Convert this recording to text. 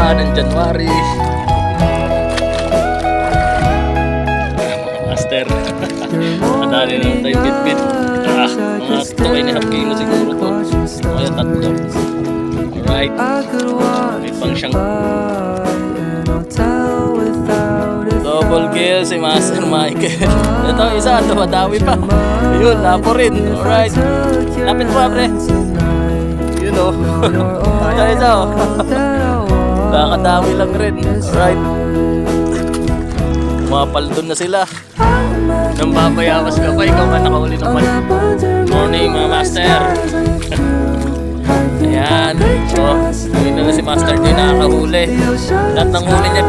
pa ng January. Mga master. Madali naman tayo bit-bit. Mga 2.5 kilo siguro to. Kaya 3. Alright. May pang siyang double kill si Master Michael. Ito isa, dumadawi pa. Yun, lapo rin. Alright. Lapit pa, pre. Yun o. Ito isa o. Nakakadawi lang rin. Alright. Umapaldon na sila. Nang babayawas ka pa, ikaw man nakahuli ng pan. Morning mga master. Ayan. So, yun na si Master Joy nakakahuli. Lahat ng huli niya